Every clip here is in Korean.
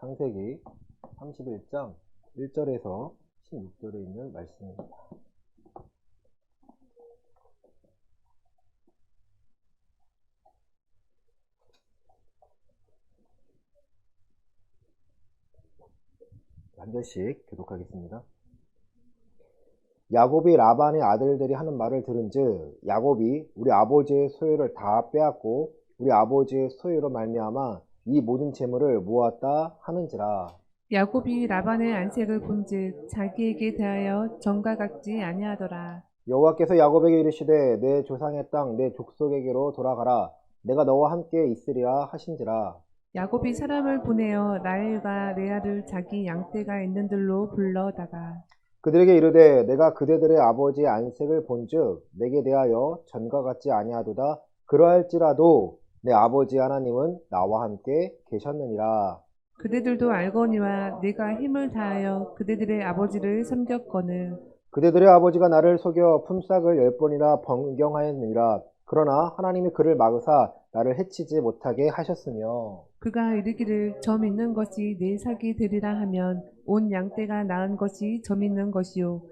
창세기 31장 1절에서 16절에 있는 말씀입니다. 한 절씩 교독하겠습니다. 야곱이 라반의 아들들이 하는 말을 들은즉 야곱이 우리 아버지의 소유를 다 빼앗고 우리 아버지의 소유로 말미암아 이 모든 재물을 모았다 하는지라. 야곱이 라반의 안색을 본즉 자기에게 대하여 정과 같지 아니하더라. 여호와께서 야곱에게 이르시되 내 조상의 땅 내 족속에게로 돌아가라. 내가 너와 함께 있으리라 하신지라. 야곱이 사람을 보내어 라헬과 레아를 자기 양떼가 있는 들로 불러다가 그들에게 이르되 내가 그대들의 아버지의 안색을 본즉 내게 대하여 전과 같지 아니하도다. 그러할지라도 내 아버지 하나님은 나와 함께 계셨느니라. 그대들도 알거니와 내가 힘을 다하여 그대들의 아버지를 섬겼거늘 그대들의 아버지가 나를 속여 품삯을 10번이나 변경하였느니라. 그러나 하나님이 그를 막으사 나를 해치지 못하게 하셨으며 그가 이르기를 점 있는 것이 내 삭이 되리라 하면 온 양떼가 낳은 것이 점 있는 것이요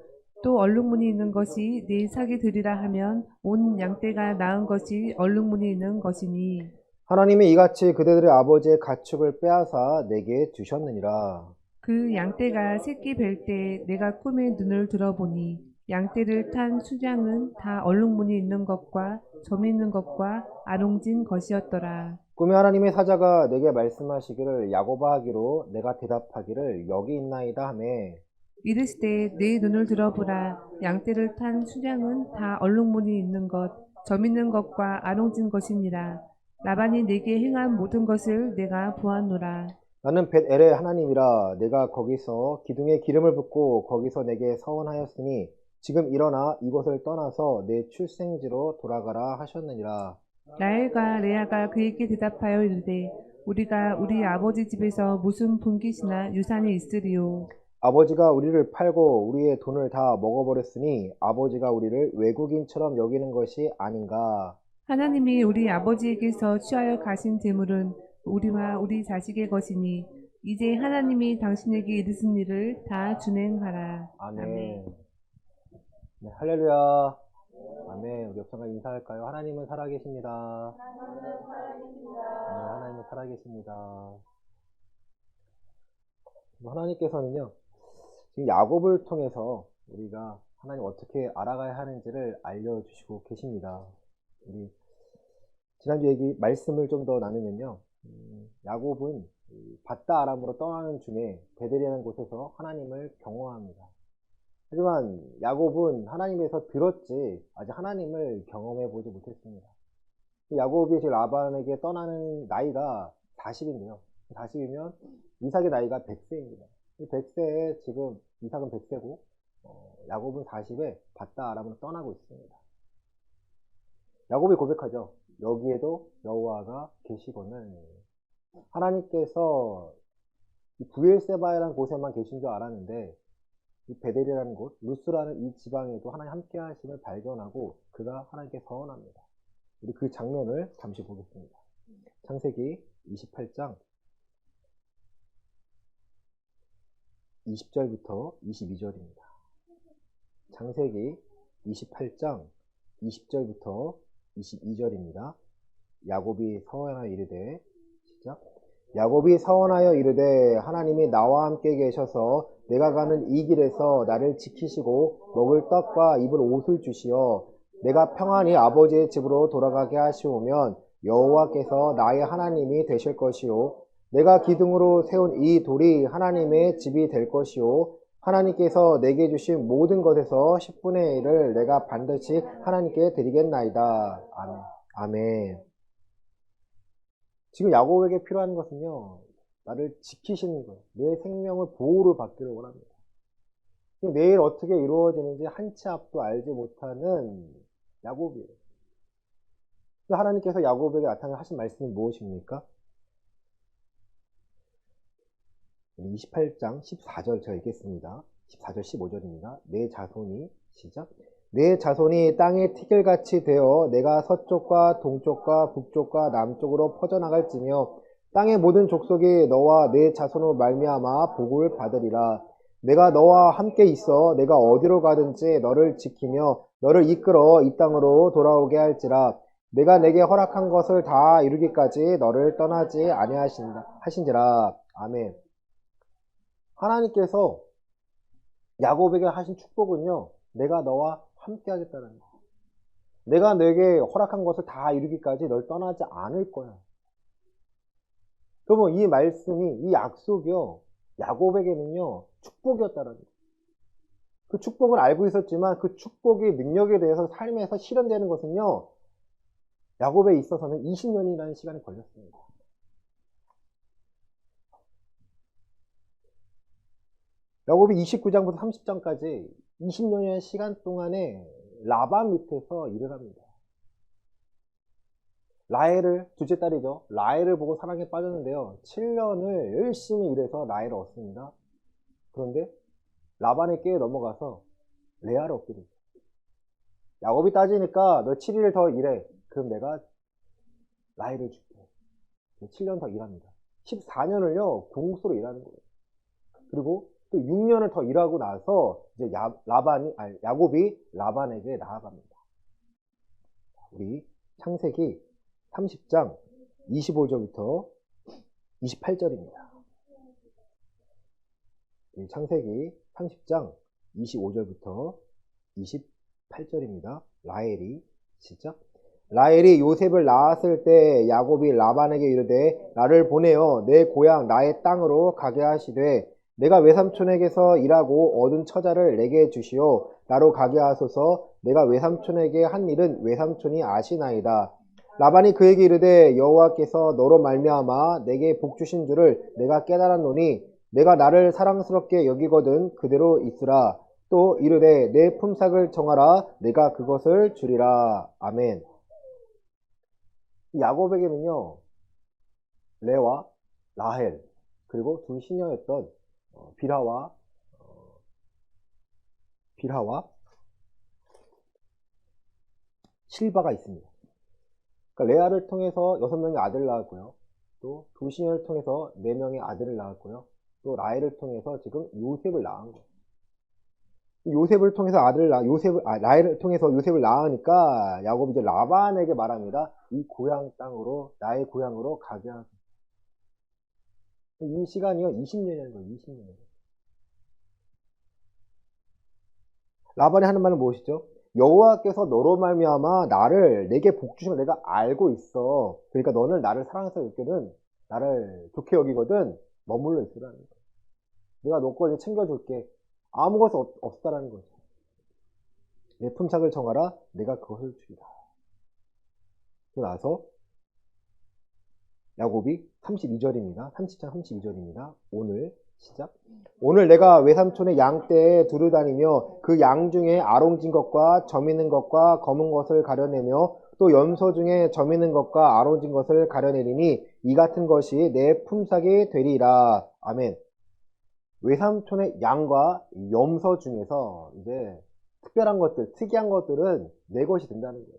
또 얼룩무늬 있는 것이 내 삭이 되리라 하면 온 양떼가 낳은 것이 얼룩무늬 있는 것이니 하나님이 이같이 그대들의 아버지의 가축을 빼앗아 내게 주셨느니라. 그 양떼가 새끼 뵐 때 내가 꿈에 눈을 들어보니 양떼를 탄 수장은 다 얼룩무늬 있는 것과 점 있는 것과 아롱진 것이었더라. 꿈에 하나님의 사자가 내게 말씀하시기를 야곱아 하기로 내가 대답하기를 여기 있나이다 하매 이르시되 내 눈을 들어보라. 양떼를 탄 수장은 다 얼룩무늬 있는 것, 점 있는 것과 아롱진 것이니라. 라반이 내게 행한 모든 것을 내가 보았노라. 나는 벳엘의 하나님이라. 내가 거기서 기둥에 기름을 붓고 거기서 내게 서원하였으니 지금 일어나 이곳을 떠나서 내 출생지로 돌아가라 하셨느니라. 라헬과 레아가 그에게 대답하여 이르되 우리가 우리 아버지 집에서 무슨 분깃이나 유산이 있으리요. 아버지가 우리를 팔고 우리의 돈을 다 먹어버렸으니 아버지가 우리를 외국인처럼 여기는 것이 아닌가. 하나님이 우리 아버지에게서 취하여 가신 재물은 우리와 우리 자식의 것이니 이제 하나님이 당신에게 이르신 일을 다 준행하라. 아멘. 네, 할렐루야. 아멘. 우리 옆사람 인사할까요? 하나님은 살아계십니다. 네, 하나님은 살아계십니다. 하나님께서는요, 지금 야곱을 통해서 우리가 하나님 어떻게 알아가야 하는지를 알려주시고 계십니다. 우리 지난주 얘기 말씀을 좀 더 나누면요, 야곱은 밧다 아람으로 떠나는 중에 베델이라는 곳에서 하나님을 경험합니다. 하지만 야곱은 하나님에서 들었지 아직 하나님을 경험해 보지 못했습니다. 야곱이 지금 라반에게 떠나는 나이가 40인데요. 40이면 이삭의 나이가 100세입니다. 100세에 지금 이삭은 100세고 야곱은 40에 밧다 아람으로 떠나고 있습니다. 야곱이 고백하죠. 여기에도 여호와가 계시거늘. 하나님께서 이 브엘세바라는 곳에만 계신 줄 알았는데 이 베델이라는 곳, 루스라는 이 지방에도 하나님 함께 하심을 발견하고 그가 하나님께 서원합니다. 우리 그 장면을 잠시 보겠습니다. 창세기 28장 20절부터 22절입니다. 창세기 28장 20절부터 22절입니다. 야곱이 서원하여 이르되 시작. 야곱이 서원하여 이르되 하나님이 나와 함께 계셔서 내가 가는 이 길에서 나를 지키시고 먹을 떡과 입을 옷을 주시어 내가 평안히 아버지의 집으로 돌아가게 하시오면 여호와께서 나의 하나님이 되실 것이요 내가 기둥으로 세운 이 돌이 하나님의 집이 될 것이요 하나님께서 내게 주신 모든 것에서 10분의 1을 내가 반드시 하나님께 드리겠나이다. 아멘. 아멘. 지금 야곱에게 필요한 것은요, 나를 지키시는 것, 내 생명을 보호를 받기를 원합니다. 내일 어떻게 이루어지는지 한 치 앞도 알지 못하는 야곱이에요. 하나님께서 야곱에게 나타나신 말씀은 무엇입니까? 28장 14절 제가 읽겠습니다. 14절 15절입니다. 내 자손이 시작. 내 자손이 땅의 티끌같이 되어 내가 서쪽과 동쪽과 북쪽과 남쪽으로 퍼져나갈지며 땅의 모든 족속이 너와 내 자손으로 말미암아 복을 받으리라. 내가 너와 함께 있어 내가 어디로 가든지 너를 지키며 너를 이끌어 이 땅으로 돌아오게 할지라. 내가 내게 허락한 것을 다 이루기까지 너를 떠나지 아니하신지라. 아멘. 하나님께서 야곱에게 하신 축복은요, 내가 너와 함께 하겠다는 거예요. 내가 내게 허락한 것을 다 이루기까지 널 떠나지 않을 거야. 그러면 이 말씀이, 이 약속이요, 야곱에게는요, 축복이었다는 거예요. 그 축복을 알고 있었지만 그 축복의 능력에 대해서 삶에서 실현되는 것은요, 야곱에 있어서는 20년이라는 시간이 걸렸습니다. 야곱이 29장부터 30장까지 20년이라는 시간 동안에 라반 밑에서 일을 합니다. 라헬을, 둘째 딸이죠. 라헬을 보고 사랑에 빠졌는데요. 7년을 열심히 일해서 라헬을 얻습니다. 그런데 라반의 깨에 넘어가서 레아를 얻게 되죠. 야곱이 따지니까 너 7일 더 일해. 그럼 내가 라헬을 줄게. 7년 더 일합니다. 14년을요, 궁수로 일하는 거예요. 그리고 또 6년을 더 일하고 나서 이제 야곱이 라반에게 나아갑니다. 우리 창세기 30장 25절부터 28절입니다. 창세기 30장 25절부터 28절입니다. 라헬이 시작. 라헬이 요셉을 낳았을 때 야곱이 라반에게 이르되 나를 보내어 내 고향 나의 땅으로 가게 하시되 내가 외삼촌에게서 일하고 얻은 처자를 내게 주시오. 나로 가게 하소서. 내가 외삼촌에게 한 일은 외삼촌이 아시나이다. 라반이 그에게 이르되 여호와께서 너로 말미암아 내게 복 주신 줄을 내가 깨달았노니 내가 나를 사랑스럽게 여기거든 그대로 있으라. 또 이르되 내 품삯을 정하라. 내가 그것을 주리라. 아멘. 야곱에게는요, 레와, 라헬, 그리고 두 시녀였던 빌하와 실바가 있습니다. 그러니까 레아를 통해서 6명의 아들을 낳았고요. 또 두 시녀를 통해서 4명의 아들을 낳았고요. 또 라헬을 통해서 지금 요셉을 낳은 거예요. 요셉을 통해서 라헬을 통해서 요셉을 낳으니까 야곱이 이제 라반에게 말합니다. 이 고향 땅으로, 나의 고향으로 가게 하소서. 이 시간이요, 20년이라는 거예요, 20년. 라반이 하는 말은 무엇이죠? 여호와께서 너로 말미암아 내게 복 주신 걸 내가 알고 있어. 그러니까 너는 나를 사랑해서 여기거든, 나를 좋게 여기거든, 머물러 있으라는 거예요. 내가 너 걸 챙겨줄게. 아무것도 없다라는 거죠. 내 품삯을 정하라. 내가 그것을 주리라. 그러고 나서 야곱이 32절입니다. 30장 32절입니다. 오늘 시작. 오늘 내가 외삼촌의 양떼에 두루 다니며 그 양 중에 아롱진 것과 점 있는 것과 검은 것을 가려내며 또 염소 중에 점 있는 것과 아롱진 것을 가려내리니 이 같은 것이 내 품삯이 되리라. 아멘. 외삼촌의 양과 염소 중에서 이제 특별한 것들, 특이한 것들은 내 것이 된다는 거예요.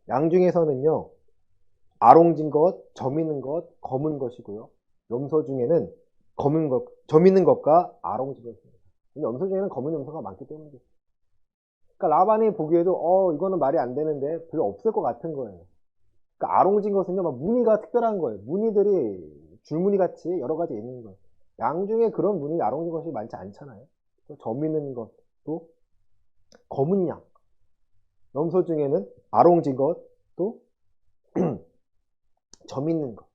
양 중에서는요, 아롱진 것, 점 있는 것, 검은 것이고요. 염소 중에는 점 있는 것과 아롱진 것입니다. 근데 염소 중에는 검은 염소가 많기 때문이죠. 그러니까 라반이 보기에도 이거는 말이 안 되는데 별로 없을 것 같은 거예요. 그러니까 아롱진 것은요, 막 무늬가 특별한 거예요. 무늬들이 줄무늬 같이 여러 가지 있는 거예요. 양 중에 그런 무늬 아롱진 것이 많지 않잖아요. 점 있는 것, 또 검은 양. 염소 중에는 아롱진 것, 또 점 있는 것.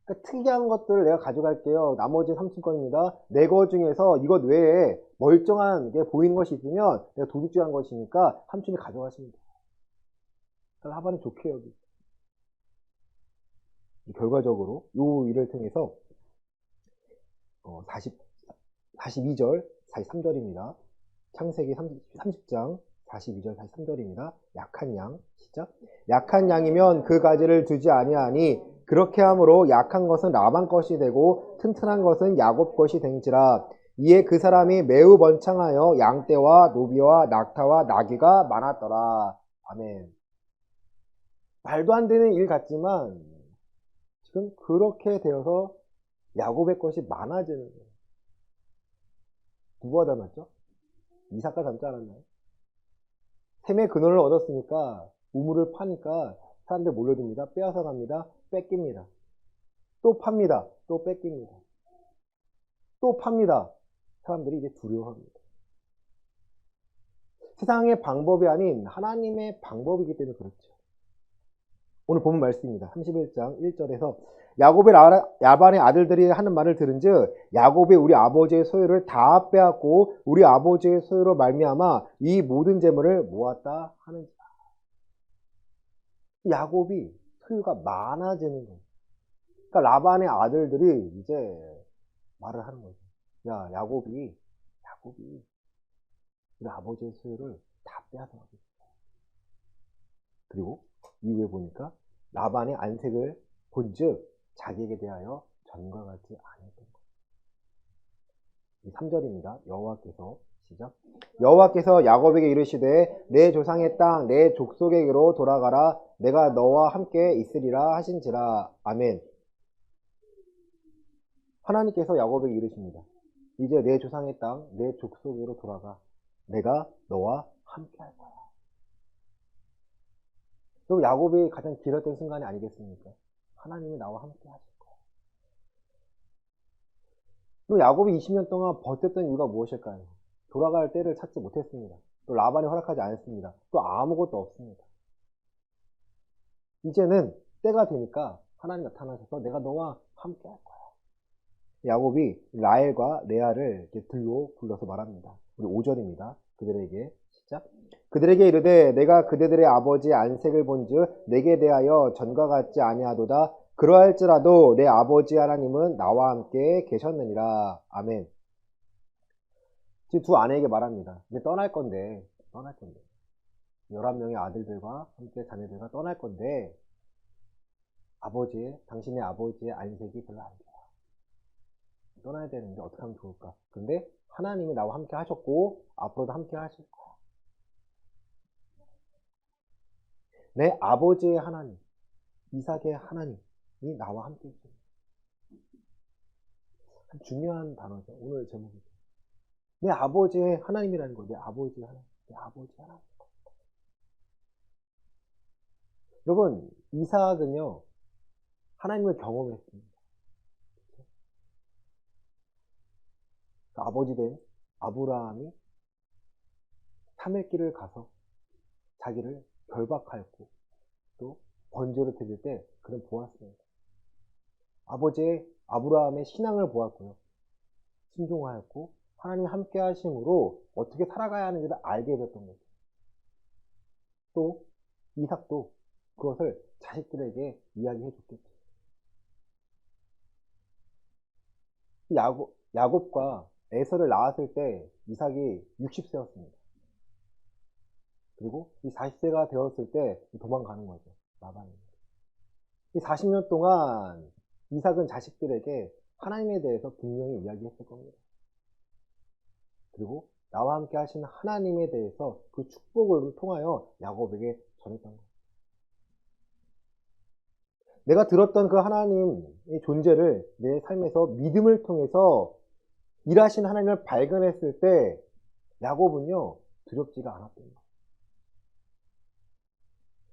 그러니까 특이한 것들을 내가 가져갈게요. 나머지 30건입니다. 내 것 중에서 이것 외에 멀쩡한 게 보이는 것이 있으면 내가 도둑질한 것이니까 삼촌이 가져가십니다. 그러니까 라반이 좋게 여기. 결과적으로 이 일을 통해서 42절, 43절입니다. 창세기 30장 42절, 43절입니다. 약한 양, 시작. 약한 양이면 그 가지를 두지 아니하니 그렇게 함으로 약한 것은 라반 것이 되고 튼튼한 것은 야곱 것이 된지라. 이에 그 사람이 매우 번창하여 양떼와 노비와 낙타와 나귀가 많았더라. 아멘. 말도 안 되는 일 같지만 지금 그렇게 되어서 야곱의 것이 많아지는 거예요. 누가 닮았죠? 이삭과 닮지 않았나요? 셈의 근원을 얻었으니까 우물을 파니까 사람들 몰려듭니다. 빼앗아 갑니다. 뺏깁니다. 또 팝니다. 또 뺏깁니다. 또 팝니다. 사람들이 이제 두려워합니다. 세상의 방법이 아닌 하나님의 방법이기 때문에 그렇죠. 오늘 본문 말씀입니다. 31장 1절에서 야곱의 라반의 아들들이 하는 말을 들은즉 야곱이 우리 아버지의 소유를 다 빼앗고 우리 아버지의 소유로 말미암아 이 모든 재물을 모았다 하는지라. 야곱이 소유가 많아지는 거예요. 그러니까 라반의 아들들이 이제 말을 하는 거죠. 야, 야곱이 우리 아버지의 소유를 다 빼앗아가고 있어. 그리고 이후에 보니까 라반의 안색을 본즉 자기에게 대하여 전과 같지 아니했던 것. 3절입니다. 여호와께서 시작. 여호와께서 야곱에게 이르시되 내 조상의 땅 내 족속에게로 돌아가라. 내가 너와 함께 있으리라 하신지라. 아멘. 하나님께서 야곱에게 이르십니다. 이제 내 조상의 땅 내 족속에게로 돌아가. 내가 너와 함께 할 거야. 그리고 야곱이 가장 길었던 순간이 아니겠습니까? 하나님이 나와 함께 하실 거야. 그리고 야곱이 20년 동안 버텼던 이유가 무엇일까요? 돌아갈 때를 찾지 못했습니다. 또 라반이 허락하지 않았습니다. 또 아무것도 없습니다. 이제는 때가 되니까 하나님 나타나셔서 내가 너와 함께 할 거야. 야곱이 라헬과 레아를 들로 불러서 말합니다. 우리 5절입니다. 그들에게 시작. 그들에게 이르되 내가 그대들의 아버지의 안색을 본즉 내게 대하여 전과 같지 아니하도다. 그러할지라도 내 아버지 하나님은 나와 함께 계셨느니라. 아멘. 지금 두 아내에게 말합니다. 이제 떠날 건데 11명의 아들들과 함께 자녀들과 떠날 건데 당신의 아버지의 안색이 별로 안 좋아. 떠나야 되는데 어떻게 하면 좋을까? 근데 하나님이 나와 함께 하셨고 앞으로도 함께 하실 거야. 내 아버지의 하나님, 이삭의 하나님이 나와 함께 있습니다. 중요한 단어죠. 오늘 제목이죠. 내 아버지의 하나님이라는 거예요. 내 아버지의 하나님. 내 아버지의 하나님. 여러분, 이삭은요, 하나님을 경험했습니다. 아버지 된 아브라함이 사맥길을 가서 자기를 결박하였고 또 번제로 드릴 때 그는 보았습니다. 아버지의 아브라함의 신앙을 보았고요. 순종하였고 하나님 함께 하심으로 어떻게 살아가야 하는지를 알게 됐던 거죠. 또 이삭도 그것을 자식들에게 이야기해 줬겠죠. 야곱과 에서를 낳았을 때 이삭이 60세였습니다. 그리고 이 40세가 되었을 때 도망가는 거죠. 라반입니다. 이 40년 동안 이삭은 자식들에게 하나님에 대해서 분명히 이야기했을 겁니다. 그리고 나와 함께 하시는 하나님에 대해서 그 축복을 통하여 야곱에게 전했던 거예요. 내가 들었던 그 하나님의 존재를 내 삶에서 믿음을 통해서 일하신 하나님을 발견했을 때 야곱은요 두렵지가 않았던 거예요.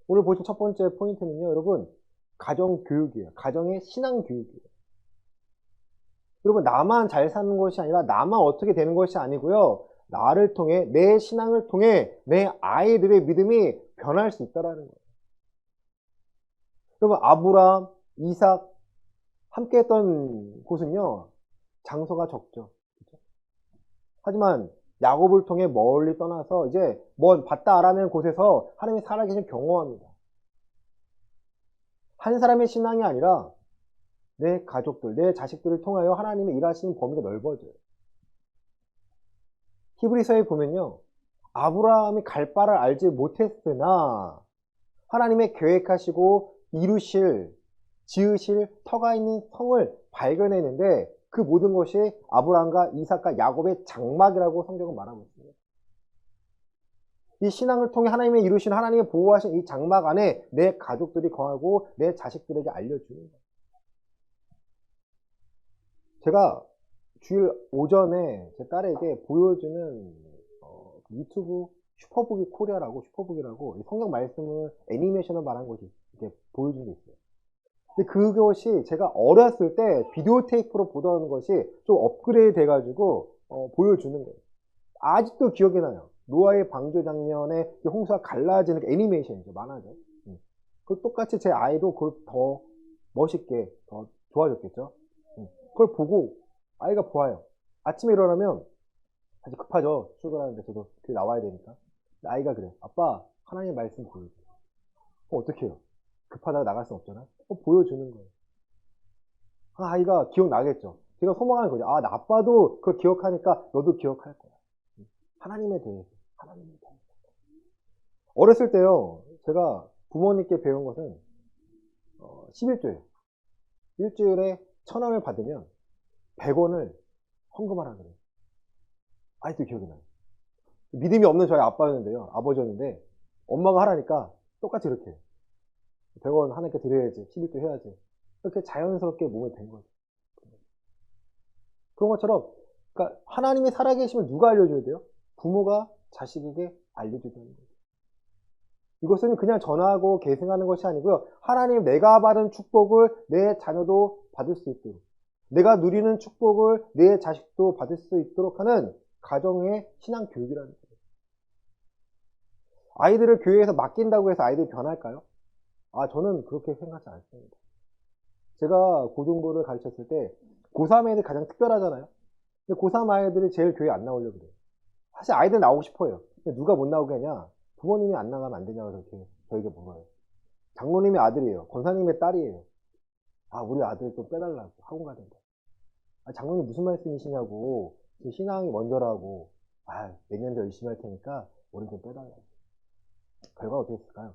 오늘 보신 첫 번째 포인트는요, 여러분, 가정교육이에요. 가정의 신앙교육이에요. 여러분, 나만 잘 사는 것이 아니라 나만 어떻게 되는 것이 아니고요, 나를 통해, 내 신앙을 통해 내 아이들의 믿음이 변할 수 있다는 거예요. 여러분, 아브라함, 이삭 함께 했던 곳은요, 장소가 적죠. 그렇죠? 하지만 야곱을 통해 멀리 떠나서 이제 먼 바다 아라면 곳에서 하나님이 살아계신 경험합니다. 한 사람의 신앙이 아니라 내 가족들, 내 자식들을 통하여 하나님의 일하시는 범위가 넓어져요. 히브리서에 보면요, 아브라함이 갈 바를 알지 못했으나 하나님의 계획하시고 이루실, 지으실 터가 있는 성을 발견했는데 그 모든 것이 아브라함과 이삭과 야곱의 장막이라고 성경은 말하고 있습니다. 이 신앙을 통해 하나님의 이루신 하나님의 보호하신 이 장막 안에 내 가족들이 거하고 내 자식들에게 알려주는 거예요. 제가 주일 오전에 제 딸에게 보여주는 유튜브 슈퍼북이라고 성경 말씀을 애니메이션을 말한 것이 이렇게 보여준 게 있어요. 근데 그것이 제가 어렸을 때 비디오 테이프로 보던 것이 좀 업그레이드 돼가지고 보여주는 거예요. 아직도 기억이 나요. 노아의 방주 장면에 홍수가 갈라지는 애니메이션이죠. 만화죠. 그 똑같이 제 아이도 그걸 더 멋있게 더 좋아졌겠죠. 그걸 보고 아이가 보아요. 아침에 일어나면 사실 급하죠. 출근하는데 저도 그 나와야 되니까. 아이가 그래. 아빠 하나님 말씀 보여줘. 어떻게 해요? 급하다가 나갈 순 없잖아. 보여주는 거예요. 아이가 기억나겠죠. 제가 소망하는 거죠. 나 아빠도 그걸 기억하니까 너도 기억할 거야. 하나님에 대해서. 어렸을 때요. 제가 부모님께 배운 것은 11조예요. 일주일에 1,000원을 받으면 100원을 헌금하라 그래요. 아직도 기억이 나요. 믿음이 없는 저희 아빠였는데요. 아버지였는데 엄마가 하라니까 똑같이 이렇게 해요. 100원 하나님께 드려야지. 11조 해야지. 이렇게 자연스럽게 몸에 밴 거죠. 그런 것처럼 그러니까 하나님이 살아계시면 누가 알려줘야 돼요? 부모가 자식에게 알려줘야 되는 거죠. 이것은 그냥 전하고 계승하는 것이 아니고요. 하나님 내가 받은 축복을 내 자녀도 받을 수 있도록, 내가 누리는 축복을 내 자식도 받을 수 있도록 하는 가정의 신앙 교육이라는 거예요. 아이들을 교회에서 맡긴다고 해서 아이들이 변할까요? 저는 그렇게 생각하지 않습니다. 제가 고등부를 가르쳤을 때 고3 애들이 가장 특별하잖아요. 근데 고3 아이들이 제일 교회 안 나오려고 그래요. 사실 아이들 나오고 싶어요. 근데 누가 못 나오게 하냐? 부모님이 안 나가면 안 되냐고 그렇게 저에게 물어요. 장로님의 아들이에요. 권사님의 딸이에요. 우리 아들 좀 빼달라고. 학원 가야 된다. 장로님 무슨 말씀이시냐고. 신앙이 먼저라고. 내년도 열심히 할 테니까 우리 좀 빼달라고. 결과가 어떻게 됐을까요?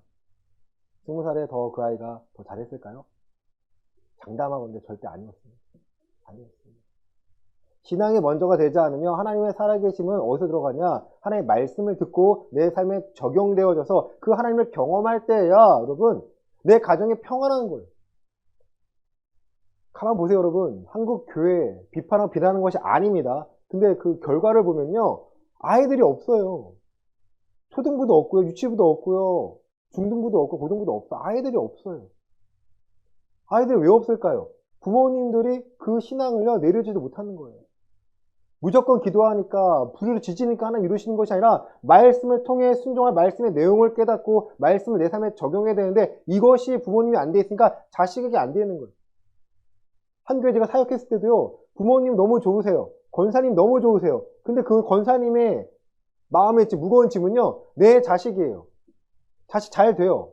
20살에 더 그 아이가 더 잘했을까요? 장담하건대 절대 아니었습니다. 신앙이 먼저가 되지 않으면 하나님의 살아계심은 어디서 들어가냐? 하나님의 말씀을 듣고 내 삶에 적용되어져서 그 하나님을 경험할 때야 여러분 내 가정이 평안한 거예요. 가만 보세요 여러분. 한국 교회 비판하고 비난하는 것이 아닙니다. 근데 그 결과를 보면요. 아이들이 없어요. 초등부도 없고요. 유치부도 없고요. 중등부도 없고 고등부도 없어. 아이들이 없어요. 아이들이 왜 없을까요? 부모님들이 그 신앙을요 내려주지 못하는 거예요. 무조건 기도하니까 부르르 지지니까 하나님 이루시는 것이 아니라 말씀을 통해 순종할 말씀의 내용을 깨닫고 말씀을 내 삶에 적용해야 되는데 이것이 부모님이 안 돼 있으니까 자식에게 안 되는 거예요. 한 교회 제가 사역했을 때도요. 부모님 너무 좋으세요. 권사님 너무 좋으세요. 근데 그 권사님의 마음에 무거운 짐은요. 내 자식이에요. 자식 잘 돼요.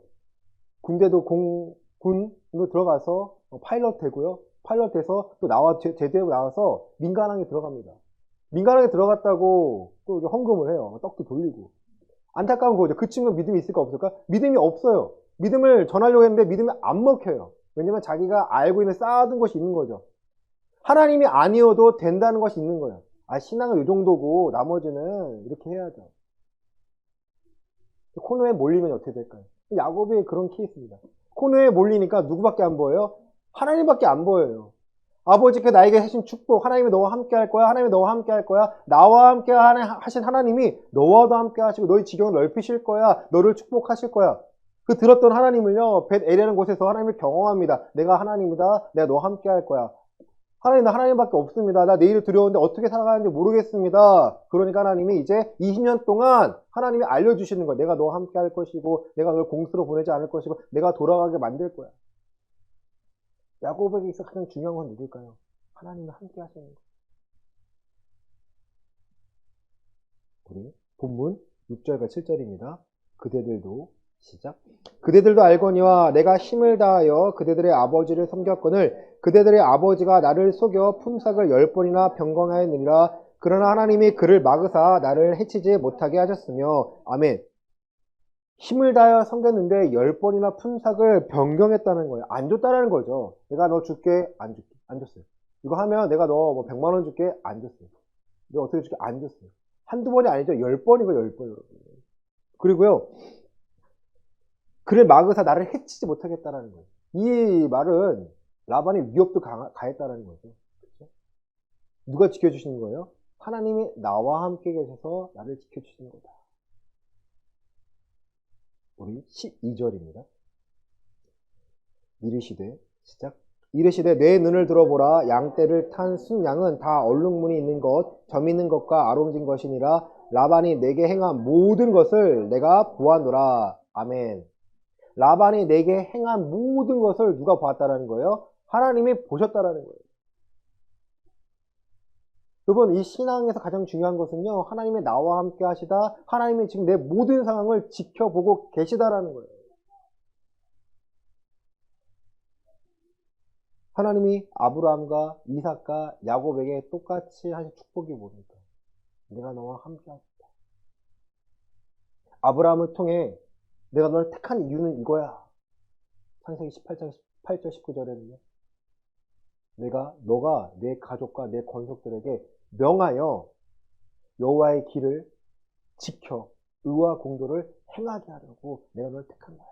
군대도 군으로 들어가서 파일럿 되고요. 파일럿 돼서 또 제대로 나와서 민간항에 들어갑니다. 민간항에 들어갔다고 또 헌금을 해요. 떡도 돌리고. 안타까운 거죠. 그 친구 믿음이 있을까 없을까? 믿음이 없어요. 믿음을 전하려고 했는데 믿음이 안 먹혀요. 왜냐면 자기가 알고 있는 쌓아둔 것이 있는 거죠. 하나님이 아니어도 된다는 것이 있는 거예요. 신앙은 이 정도고 나머지는 이렇게 해야죠. 코너에 몰리면 어떻게 될까요? 야곱의 그런 케이스입니다. 코너에 몰리니까 누구밖에 안 보여요? 하나님밖에 안 보여요. 아버지께 나에게 하신 축복, 하나님이 너와 함께 할 거야, 하나님이 너와 함께 할 거야, 나와 함께 하신 하나님이 너와도 함께 하시고 너희 지경을 넓히실 거야, 너를 축복하실 거야. 그 들었던 하나님을요, 벳엘이라는 곳에서 하나님을 경험합니다. 내가 하나님이다, 내가 너와 함께 할 거야. 하나님, 나 하나님밖에 없습니다. 나 내일 두려운데 어떻게 살아가는지 모르겠습니다. 그러니까 하나님이 이제 20년 동안 하나님이 알려주시는 거예요. 내가 너와 함께 할 것이고, 내가 널 공수로 보내지 않을 것이고, 내가 돌아가게 만들 거야. 야곱에게 있어 가장 중요한 건 누굴까요? 하나님이 함께 하시는 거. 우리 본문 6절과 7절입니다. 그대들도 시작. 그대들도 알거니와 내가 힘을 다하여 그대들의 아버지를 섬겼거늘 그대들의 아버지가 나를 속여 품삯을 10번이나 병건하였느니라. 그러나 하나님이 그를 막으사 나를 해치지 못하게 하셨으며. 아멘. 힘을 다하여 섬겼는데 10번이나 품삯을 변경했다는 거예요. 안 줬다는 거죠. 내가 너 줄게, 안 줄게, 안 줬어요. 이거 하면 내가 너 100만 원 줄게, 안 줬어요. 내가 어떻게 줄게, 안 줬어요. 한두 번이 아니죠. 10번이고 10번. 그리고요, 그를 막으사 나를 해치지 못하겠다는 거예요. 이 말은 라반의 위협도 가했다는 거죠. 그렇죠? 누가 지켜주시는 거예요? 하나님이 나와 함께 계셔서 나를 지켜주시는 거다. 우리 12절입니다. 이르시되 시작. 이르시되 내 눈을 들어보라. 양떼를 탄 순양은 다 얼룩무늬 있는 것, 점 있는 것과 아롱진 것이니라. 라반이 내게 행한 모든 것을 내가 보았노라. 아멘. 라반이 내게 행한 모든 것을 누가 보았다라는 거예요? 하나님이 보셨다라는 거예요. 여러분, 이 신앙에서 가장 중요한 것은요, 하나님이 나와 함께 하시다, 하나님이 지금 내 모든 상황을 지켜보고 계시다라는 거예요. 하나님이 아브라함과 이삭과 야곱에게 똑같이 하신 축복이 뭡니까? 내가 너와 함께 하겠다. 아브라함을 통해 내가 너를 택한 이유는 이거야. 창세기 18장 18절 19절에는요. 너가 내 가족과 내 권속들에게 명하여 여호와의 길을 지켜 의와 공도를 행하게 하려고 내가 너를 택한 거야.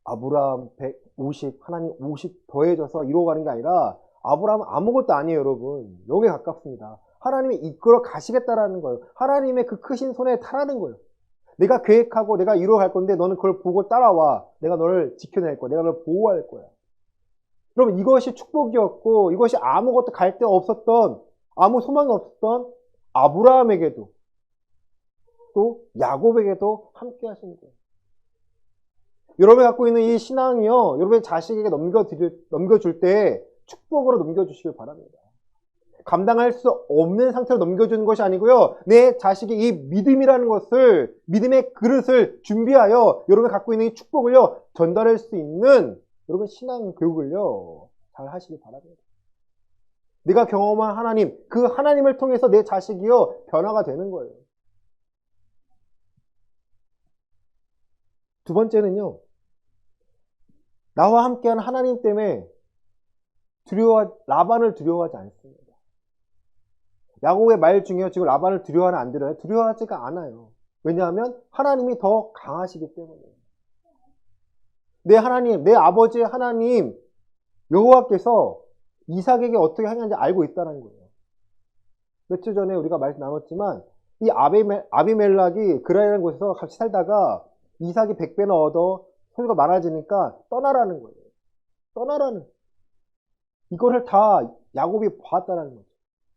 아브라함 150, 하나님 50 더해져서 이루어가는 게 아니라 아브라함은 아무것도 아니에요, 여러분. 여기에 가깝습니다. 하나님이 이끌어 가시겠다라는 거예요. 하나님의 그 크신 손에 타라는 거예요. 내가 계획하고 내가 이루어갈 건데 너는 그걸 보고 따라와. 내가 너를 지켜낼 거야. 내가 너를 보호할 거야. 여러분, 이것이 축복이었고 이것이 아무것도 갈 데 없었던, 아무 소망이 없었던 아브라함에게도 또 야곱에게도 함께 하시는 거예요. 여러분이 갖고 있는 이 신앙이요, 여러분의 자식에게 넘겨줄 때 축복으로 넘겨주시길 바랍니다. 감당할 수 없는 상태로 넘겨주는 것이 아니고요, 내 자식이 이 믿음이라는 것을, 믿음의 그릇을 준비하여 여러분이 갖고 있는 이 축복을요 전달할 수 있는 여러분 신앙 교육을요 잘 하시길 바랍니다. 내가 경험한 하나님, 그 하나님을 통해서 내 자식이요 변화가 되는 거예요. 두 번째는요, 나와 함께한 하나님 때문에 라반을 두려워하지 않습니다. 야곱의 말 중에 지금 라반을 두려워하나 안 두려워요? 두려워하지가 않아요. 왜냐하면 하나님이 더 강하시기 때문이에요. 내 하나님, 내 아버지의 하나님 여호와께서 이삭에게 어떻게 하는지 알고 있다는 거예요. 며칠 전에 우리가 말씀 나눴지만 이 아비멜락이 그라이라는 곳에서 같이 살다가 이삭이 100배나 얻어 소유가 많아지니까 떠나라는 거예요. 떠나라는. 이거를 다 야곱이 봤다는 거죠.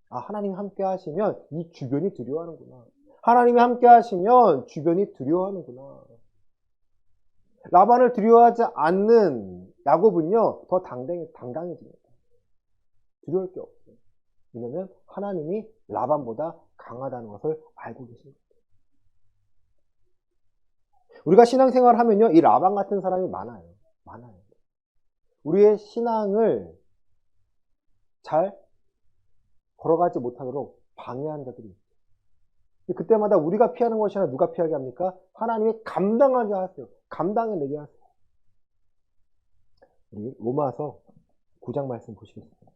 아, 하나님이 함께 하시면 이 주변이 두려워하는구나. 하나님이 함께 하시면 주변이 두려워하는구나. 라반을 두려워하지 않는 야곱은요 더 당당해집니다. 두려울 게 없어요. 왜냐하면 하나님이 라반보다 강하다는 것을 알고 계십니다. 우리가 신앙생활을 하면요 이 라반 같은 사람이 많아요. 우리의 신앙을 잘 걸어가지 못하도록 방해하는 자들이 있어요. 그때마다 우리가 피하는 것이 아니라 누가 피하게 합니까? 하나님이 감당하게 하세요. 감당해내게 하세요. 우리 로마서 9장 말씀 보시겠습니다.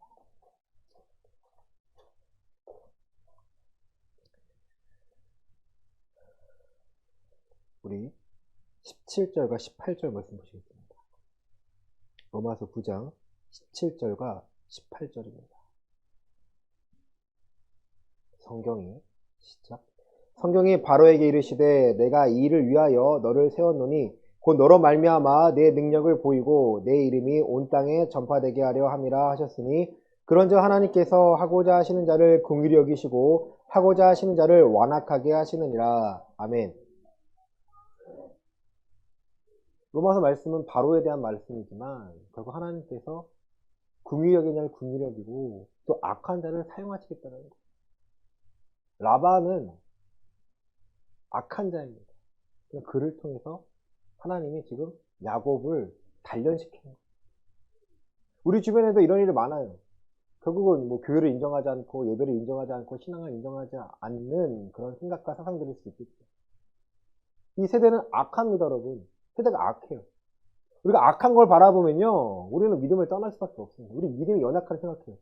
우리 17절과 18절 말씀 보시겠습니다. 로마서 9장 17절과 18절입니다. 성경이 시작. 성경이 바로에게 이르시되 내가 이 일을 위하여 너를 세웠노니 곧 너로 말미암아 내 능력을 보이고 내 이름이 온 땅에 전파되게 하려 함이라 하셨으니 그런즉 하나님께서 하고자 하시는 자를 긍휼히 여기시고 하고자 하시는 자를 완악하게 하시느니라. 아멘. 로마서 말씀은 바로에 대한 말씀이지만 결국 하나님께서 긍휼히 여기는 자를 긍휼히 여기고 또 악한 자를 사용하시겠다는 거예요. 라반은 악한 자입니다. 그를 통해서 하나님이 지금 야곱을 단련시키는 거예요. 우리 주변에도 이런 일이 많아요. 결국은 뭐 교회를 인정하지 않고 예배를 인정하지 않고 신앙을 인정하지 않는 그런 생각과 사상들일 수 있겠죠. 이 세대는 악합니다, 여러분. 세대가 악해요. 우리가 악한 걸 바라보면요 우리는 믿음을 떠날 수밖에 없습니다. 우리 믿음이 연약하게 생각해요.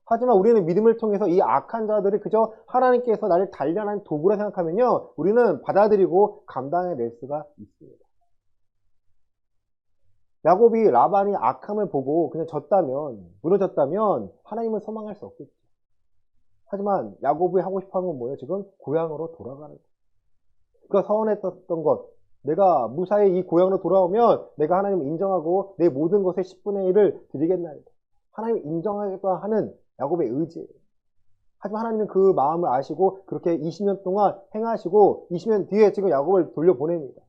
하지만 우리는 믿음을 통해서 이 악한 자들이 그저 하나님께서 나를 단련하는 도구라 생각하면요 우리는 받아들이고 감당해낼 수가 있습니다. 야곱이 라반이 악함을 보고 그냥 무너졌다면 하나님을 소망할 수 없겠죠. 하지만 야곱이 하고 싶어 하는 건 뭐예요? 지금 고향으로 돌아가는 거예요. 그가 서원했던 것, 내가 무사히 이 고향으로 돌아오면 내가 하나님을 인정하고 내 모든 것의 10분의 1을 드리겠나이다. 하나님을 인정하겠다 하는 야곱의 의지예요. 하지만 하나님은 그 마음을 아시고 그렇게 20년 동안 행하시고 20년 뒤에 지금 야곱을 돌려보냅니다.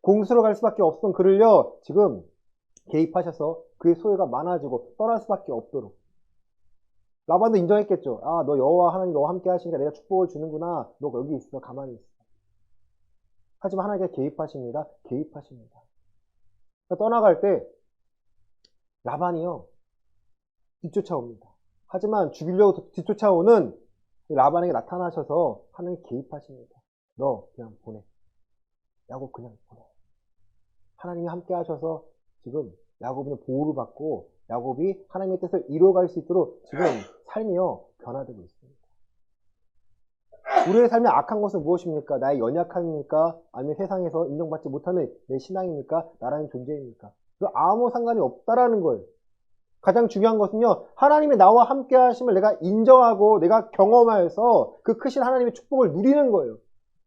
공수로 갈 수밖에 없었던 그를요, 지금 개입하셔서 그의 소유가 많아지고 떠날 수밖에 없도록. 라반도 인정했겠죠. 아, 너 여호와 하나님 너와 함께 하시니까 내가 축복을 주는구나. 너 여기 있어. 가만히 있어. 하지만 하나님께 개입하십니다. 그러니까 떠나갈 때 라반이요, 뒤쫓아옵니다. 하지만 죽이려고 뒤쫓아오는 라반에게 나타나셔서 하나님 개입하십니다. 너 그냥 보내. 야곱 그냥 보내. 하나님이 함께 하셔서 지금 야곱은 보호를 받고 야곱이 하나님의 뜻을 이루어갈 수 있도록 지금 삶이요 변화되고 있습니다. 우리의 삶에 악한 것은 무엇입니까? 나의 연약함입니까? 아니면 세상에서 인정받지 못하는 내 신앙입니까? 나라는 존재입니까? 그 아무 상관이 없다라는 거예요. 가장 중요한 것은요, 하나님이 나와 함께 하심을 내가 인정하고 내가 경험하여서 그 크신 하나님의 축복을 누리는 거예요.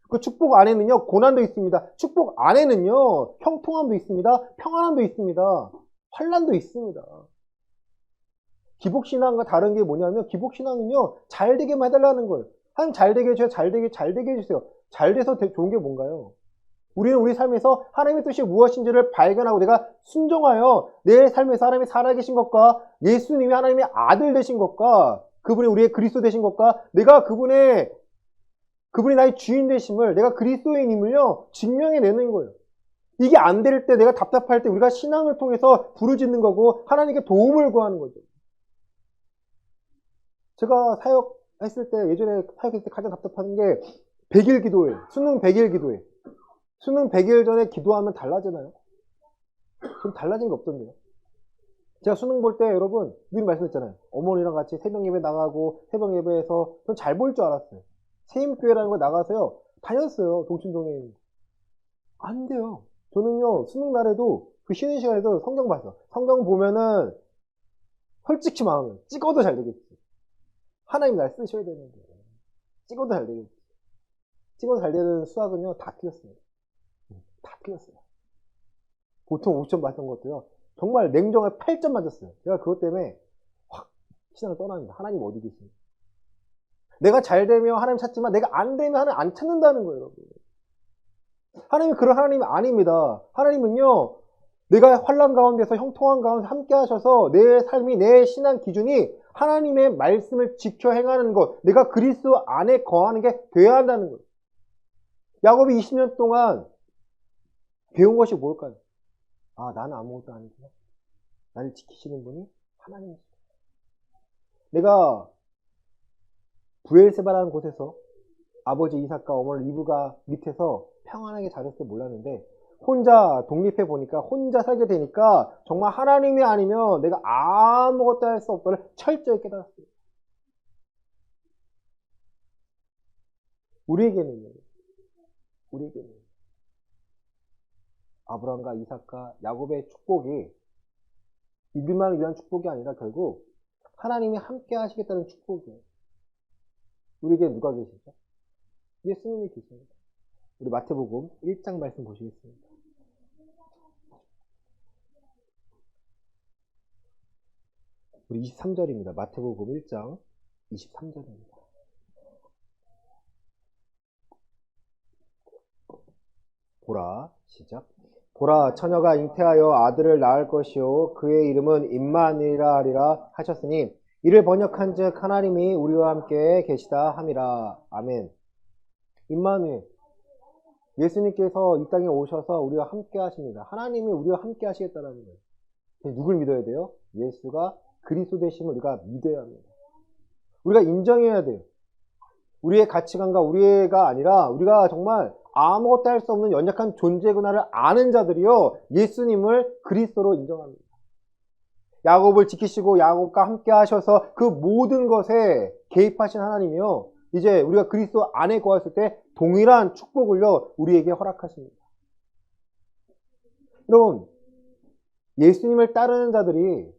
그 축복 안에는요, 고난도 있습니다. 축복 안에는요, 형통함도 있습니다. 평안함도 있습니다. 환난도 있습니다. 기복신앙과 다른 게 뭐냐면, 기복신앙은요, 잘 되게만 해달라는 거예요. 하나님 잘 되게 해주세요. 잘 되게 해주세요. 잘 돼서 좋은 게 뭔가요? 우리는 우리 삶에서 하나님의 뜻이 무엇인지를 발견하고 내가 순종하여 내 삶에서 하나님이 살아계신 것과 예수님이 하나님의 아들 되신 것과 그분이 우리의 그리스도 되신 것과 내가 그분이 나의 주인 되심을, 내가 그리스도인임을요, 증명해내는 거예요. 이게 안 될 때, 내가 답답할 때 우리가 신앙을 통해서 부르짖는 거고 하나님께 도움을 구하는 거죠. 제가 사역했을 때, 예전에 사역했을 때 가장 답답한 게 100일 기도예요. 수능 100일 기도예요. 수능 100일 전에 기도하면 달라지나요? 좀 달라진 게 없던데요. 제가 수능 볼 때 여러분 미리 말씀했잖아요. 어머니랑 같이 새벽 예배 나가고 새벽 예배에서 전 잘 볼 줄 알았어요. 세임교회라는 거 나가서요 다녔어요. 동춘동에. 안 돼요. 저는요 수능 날에도 그 쉬는 시간에도 성경 봤어. 성경 보면은 솔직히 마음은 찍어도 잘 되겠지. 하나님 날 쓰셔야 되는데 찍어도 잘 되겠지. 찍어도 잘 되는 수학은요 다 틀렸어요. 다 틀렸어요. 보통 5점 맞던 것도요 정말 냉정하게 8점 맞았어요. 제가 그것 때문에 확 신앙을 떠납니다. 하나님 어디 계십니까? 내가 잘 되면 하나님 찾지만 내가 안 되면 하나님 안 찾는다는 거예요, 여러분. 하나님은 그런 하나님이 아닙니다. 하나님은요, 내가 환난 가운데서 형통한 가운데 함께 하셔서 내 삶이, 내 신앙 기준이 하나님의 말씀을 지켜 행하는 것, 내가 그리스도 안에 거하는 게 돼야 한다는 거예요. 야곱이 20년 동안 배운 것이 뭘까요? 아, 나는 아무것도 아니구나. 나를 지키시는 분이 하나님이시다. 내가 부엘세바라는 곳에서 아버지 이삭과 어머니 리브가 밑에서 평안하게 자랐을 때 몰랐는데 혼자 독립해 보니까 혼자 살게 되니까 정말 하나님이 아니면 내가 아무것도 할 수 없다를 철저히 깨달았어요. 우리에게는 아브라함과 이삭과 야곱의 축복이 이들만을 위한 축복이 아니라 결국 하나님이 함께 하시겠다는 축복이에요. 우리에게 누가 계시죠? 예수님이 계십니다. 우리 마태복음 1장 말씀 보시겠습니다. 우리 23절입니다. 마태복음 1장 23절입니다. 보라, 시작. 보라, 처녀가 잉태하여 아들을 낳을 것이요 그의 이름은 임마누엘이라 하리라 하셨으니 이를 번역한즉 하나님이 우리와 함께 계시다 함이라. 아멘. 임마누엘, 예수님께서 이 땅에 오셔서 우리와 함께 하십니다. 하나님이 우리와 함께 하시겠다는 거예요. 누굴 믿어야 돼요? 예수가 그리스도 되심을 우리가 믿어야 합니다. 우리가 인정해야 돼요. 우리의 가치관과 우리가 아니라 우리가 정말 아무것도 할 수 없는 연약한 존재구나를 아는 자들이요 예수님을 그리스도로 인정합니다. 야곱을 지키시고 야곱과 함께 하셔서 그 모든 것에 개입하신 하나님이요 이제 우리가 그리스도 안에 거했을 때 동일한 축복을요 우리에게 허락하십니다. 여러분, 예수님을 따르는 자들이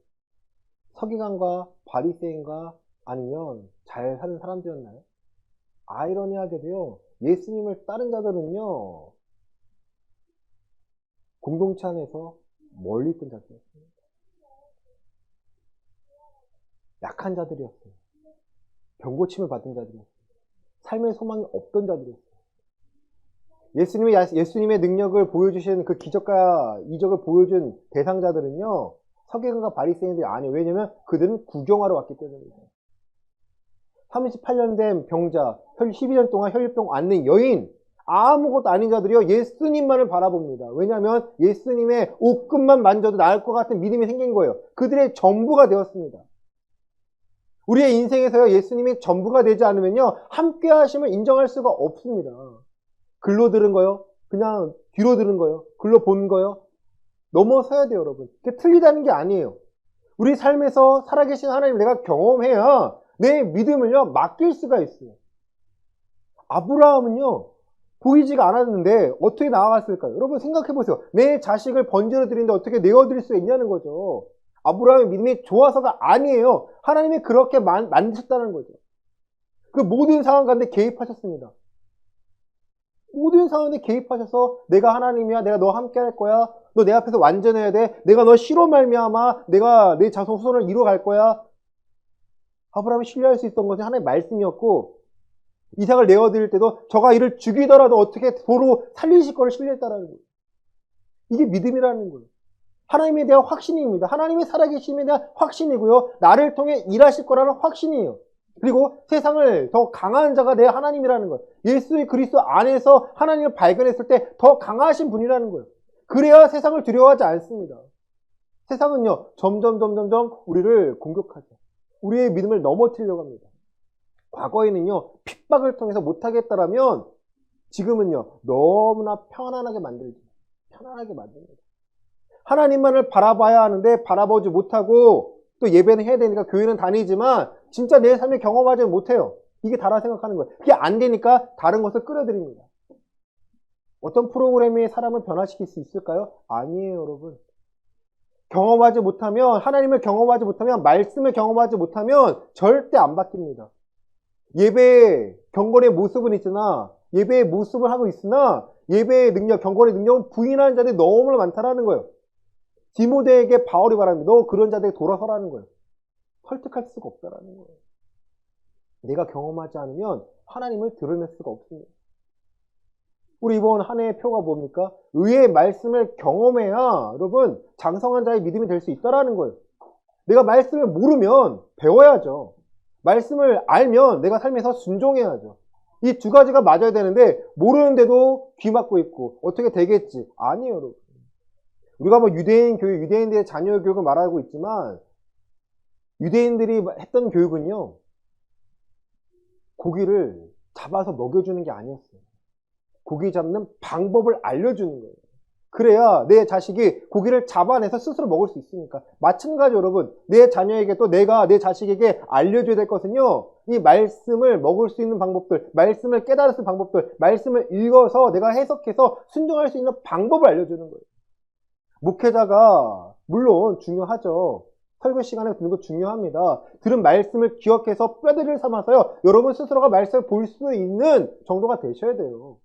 서기관과 바리새인과 아니면 잘 사는 사람들이었나요? 아이러니하게도요, 예수님을 따른 자들은요, 공동체 안에서 멀리 있던 자들이었습니다. 약한 자들이었어요. 병고침을 받은 자들이었어요. 삶의 소망이 없던 자들이었어요. 예수님의 능력을 보여주신 그 기적과 이적을 보여준 대상자들은요, 서기관과 바리새인들이 아니에요. 왜냐면 그들은 구경하러 왔기 때문이에요. 38년 된 병자, 12년 동안 혈류병 앓는 여인, 아무것도 아닌 자들이요, 예수님만을 바라봅니다. 왜냐하면 예수님의 옷끝만 만져도 나을 것 같은 믿음이 생긴 거예요. 그들의 전부가 되었습니다. 우리의 인생에서요, 예수님이 전부가 되지 않으면요, 함께 하심을 인정할 수가 없습니다. 글로 들은 거요, 그냥 뒤로 들은 거요, 글로 본 거요, 넘어서야 돼요, 여러분. 그게 틀리다는 게 아니에요. 우리 삶에서 살아계신 하나님 내가 경험해야 내 믿음을요, 맡길 수가 있어요. 아브라함은요, 보이지가 않았는데 어떻게 나아갔을까요? 여러분 생각해 보세요. 내 자식을 번제로 드리는데 어떻게 내어드릴 수 있냐는 거죠. 아브라함의 믿음이 좋아서가 아니에요. 하나님이 그렇게 만드셨다는 거죠. 그 모든 상황 가운데 개입하셨습니다. 모든 상황에 개입하셔서 내가 하나님이야, 내가 너 함께 할 거야, 너 내 앞에서 완전해야 돼, 내가 너 씨로 말미암아 내가 내 자손 후손을 이루어갈 거야. 아브라함이 신뢰할 수 있던 것이 하나님의 말씀이었고, 이삭을 내어드릴 때도 저가 이를 죽이더라도 어떻게 도로 살리실 거를 신뢰했다라는 거예요. 이게 믿음이라는 거예요. 하나님에 대한 확신입니다. 하나님의 살아계심에 대한 확신이고요, 나를 통해 일하실 거라는 확신이에요. 그리고 세상을 더 강한 자가 내 하나님이라는 거예요. 예수의 그리스도 안에서 하나님을 발견했을 때 더 강하신 분이라는 거예요. 그래야 세상을 두려워하지 않습니다. 세상은요, 점점 우리를 공격하죠. 우리의 믿음을 넘어뜨리려고 합니다. 과거에는요, 핍박을 통해서 못하겠다라면 지금은요, 너무나 편안하게 만듭니다. 하나님만을 바라봐야 하는데 바라보지 못하고, 또 예배는 해야 되니까 교회는 다니지만 진짜 내 삶에 경험하지 못해요. 이게 다라 생각하는 거예요. 그게 안 되니까 다른 것을 끌어들입니다. 어떤 프로그램이 사람을 변화시킬 수 있을까요? 아니에요, 여러분. 경험하지 못하면, 하나님을 경험하지 못하면, 말씀을 경험하지 못하면 절대 안 바뀝니다. 예배의 경건의 모습은 있으나, 예배의 모습을 하고 있으나 예배의 능력, 경건의 능력은 부인하는 자들이 너무나 많다라는 거예요. 디모데에게 바울이 말합니다. 너 그런 자들에게 돌아서라는 거예요. 설득할 수가 없다라는 거예요. 내가 경험하지 않으면 하나님을 드러낼 수가 없습니다. 우리 이번 한 해의 표가 뭡니까? 의의 말씀을 경험해야 여러분 장성한 자의 믿음이 될 수 있다라는 거예요. 내가 말씀을 모르면 배워야죠. 말씀을 알면 내가 삶에서 순종해야죠. 이 두 가지가 맞아야 되는데 모르는데도 귀 막고 있고 어떻게 되겠지? 아니에요, 여러분. 우리가 뭐 유대인 교육, 유대인들의 자녀 교육을 말하고 있지만 유대인들이 했던 교육은요, 고기를 잡아서 먹여주는 게 아니었어요. 고기 잡는 방법을 알려주는 거예요. 그래야 내 자식이 고기를 잡아내서 스스로 먹을 수 있으니까. 마찬가지 여러분, 내 자녀에게 또 내가 내 자식에게 알려줘야 될 것은요, 이 말씀을 먹을 수 있는 방법들, 말씀을 깨달을 수 있는 방법들, 말씀을 읽어서 내가 해석해서 순종할 수 있는 방법을 알려주는 거예요. 목회자가 물론 중요하죠. 설교 시간에 듣는 거 중요합니다. 들은 말씀을 기억해서 뼈대를 삼아서요, 여러분 스스로가 말씀을 볼 수 있는 정도가 되셔야 돼요.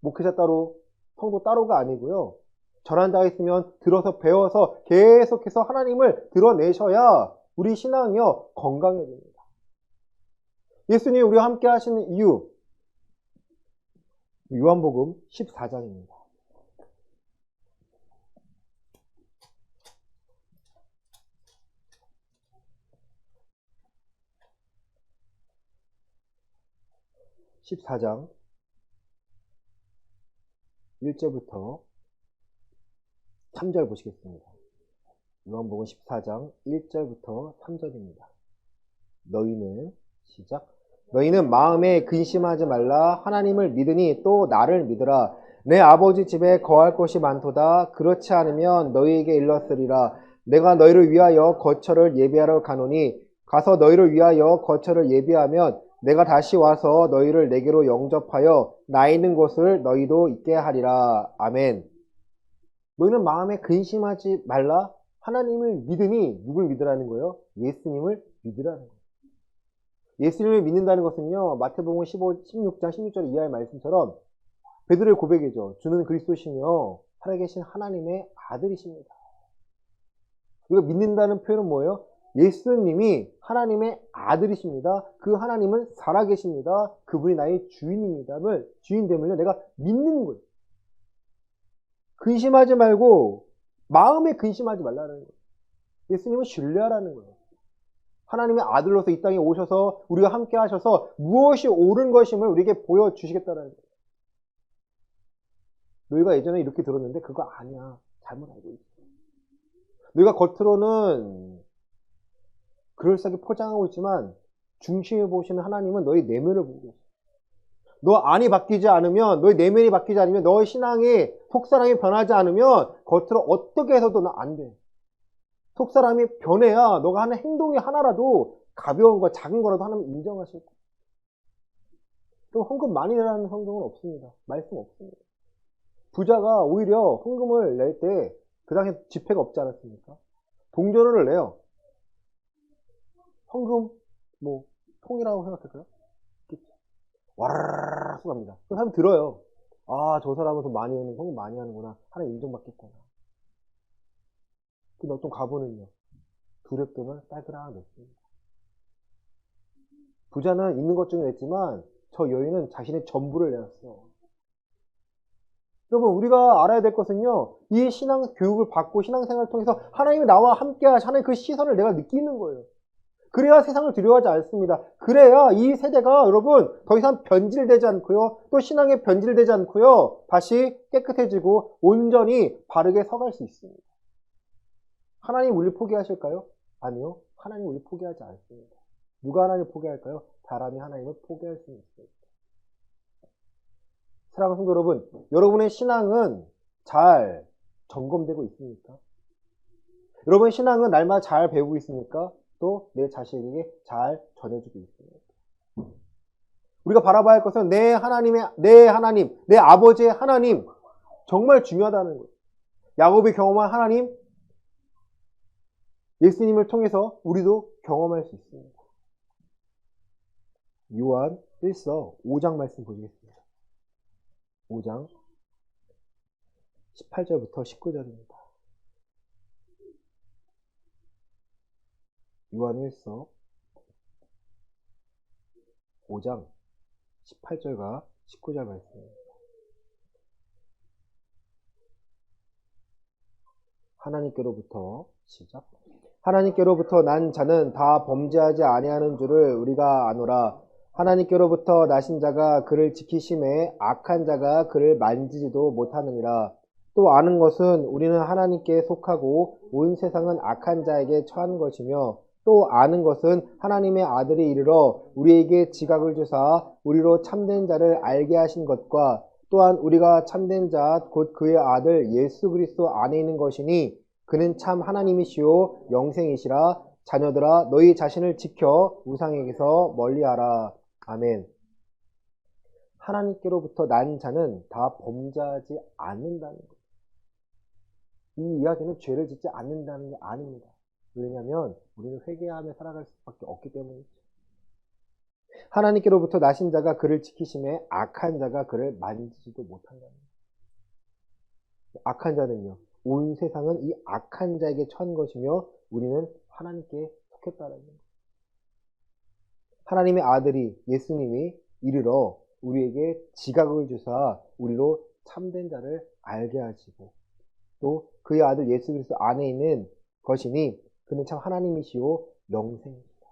목회자 따로, 성도 따로가 아니고요. 전한 자가 있으면 들어서 배워서 계속해서 하나님을 드러내셔야 우리 신앙이요, 건강해집니다. 예수님이 우리와 함께 하시는 이유, 요한복음 14장입니다. (14장) 1절부터 3절 보시겠습니다. 요한복음 14장 1절부터 3절입니다. 너희는 시작. 너희는 마음에 근심하지 말라. 하나님을 믿으니 또 나를 믿으라. 내 아버지 집에 거할 곳이 많도다. 그렇지 않으면 너희에게 일렀으리라. 내가 너희를 위하여 거처를 예비하러 가노니 가서 너희를 위하여 거처를 예비하면 내가 다시 와서 너희를 내게로 영접하여 나 있는 곳을 너희도 있게 하리라. 아멘. 너희는 마음에 근심하지 말라. 하나님을 믿으니 누굴 믿으라는 거예요? 예수님을 믿으라는 거예요. 예수님을 믿는다는 것은요, 마태복음 16장 16절 이하의 말씀처럼 베드로의 고백이죠. 주는 그리스도시며 살아계신 하나님의 아들이십니다. 우리가 믿는다는 표현은 뭐예요? 예수님이 하나님의 아들이십니다. 그 하나님은 살아계십니다. 그분이 나의 주인입니다를, 주인됨을 내가 믿는 거예요. 근심하지 말고 마음에 근심하지 말라는 거예요. 예수님은 신뢰하라는 거예요. 하나님의 아들로서 이 땅에 오셔서 우리가 함께 하셔서 무엇이 옳은 것임을 우리에게 보여주시겠다는 거예요. 너희가 예전에 이렇게 들었는데 그거 아니야. 잘못 알고 있어. 너희가 겉으로는 그럴싸하게 포장하고 있지만 중심에 보시는 하나님은 너희 내면을 보고 계셔. 너 안이 바뀌지 않으면, 너희 내면이 바뀌지 않으면, 너의 신앙이, 속사람이 변하지 않으면 겉으로 어떻게 해서도 안 돼. 속사람이 변해야 너가 하는 행동이 하나라도 가벼운 거, 작은 거라도 하나님 인정하실 거야. 그럼 헌금 많이 내라는 성경은 없습니다. 말씀 없습니다. 부자가 오히려 헌금을 낼 때 그 당시에 지폐가 없지 않았습니까? 동전을 내요. 헌금 통이라고 생각할까요? 와라라락 쏘갑니다. 그 사람 들어요. 아, 저 사람은 돈 많이 하는, 헌금 많이 하는구나. 하나님 인정받겠구나. 근데 어떤 가부는요, 두렵게만 딸그락 냈습니다. 부자는 있는 것 중에 냈지만 저 여인은 자신의 전부를 내었어. 여러분, 우리가 알아야 될 것은요, 이 신앙 교육을 받고 신앙생활을 통해서 하나님이 나와 함께 하시, 하나님의 그 시선을 내가 느끼는 거예요. 그래야 세상을 두려워하지 않습니다. 그래야 이 세대가 여러분 더 이상 변질되지 않고요, 또 신앙에 변질되지 않고요, 다시 깨끗해지고 온전히 바르게 서갈 수 있습니다. 하나님 우리를 포기하실까요? 아니요. 하나님 우리를 포기하지 않습니다. 누가 하나님을 포기할까요? 사람이 하나님을 포기할 수 있습니다. 사랑하는 성도 여러분, 여러분의 신앙은 잘 점검되고 있습니까? 여러분의 신앙은 날마다 잘 배우고 있습니까? 또 내 자신에게 잘 전해주고 있습니다. 우리가 바라봐야 할 것은 내 하나님, 내 아버지의 하나님, 정말 중요하다는 거예요. 야곱이 경험한 하나님, 예수님을 통해서 우리도 경험할 수 있습니다. 요한 1서 5장 말씀 보시겠습니다. 5장 18절부터 19절입니다. 요한 1서 5장 18절과 19절 말씀입니다. 하나님께로부터 시작. 하나님께로부터 난 자는 다 범죄하지 아니하는 줄을 우리가 아노라. 하나님께로부터 나신 자가 그를 지키심에 악한 자가 그를 만지지도 못하느니라. 또 아는 것은 우리는 하나님께 속하고 온 세상은 악한 자에게 처한 것이며, 또 아는 것은 하나님의 아들이 이르러 우리에게 지각을 주사 우리로 참된 자를 알게 하신 것과, 또한 우리가 참된 자 곧 그의 아들 예수 그리스도 안에 있는 것이니 그는 참 하나님이시오 영생이시라. 자녀들아, 너희 자신을 지켜 우상에게서 멀리하라. 아멘. 하나님께로부터 난 자는 다 범죄하지 않는다는 거예요. 이 이야기는 죄를 짓지 않는다는 게 아닙니다. 왜냐하면 우리는 회개하며 살아갈 수밖에 없기 때문이죠. 하나님께로부터 나신 자가 그를 지키심에 악한 자가 그를 만지지도 못한다는 거예요. 악한 자는요, 온 세상은 이 악한 자에게 처한 것이며 우리는 하나님께 속했다는 거예요. 하나님의 아들이 예수님이 이르러 우리에게 지각을 주사 우리로 참된 자를 알게 하시고, 또 그의 아들 예수 그리스도 안에 있는 것이니 그는 참 하나님이시오 영생이시다.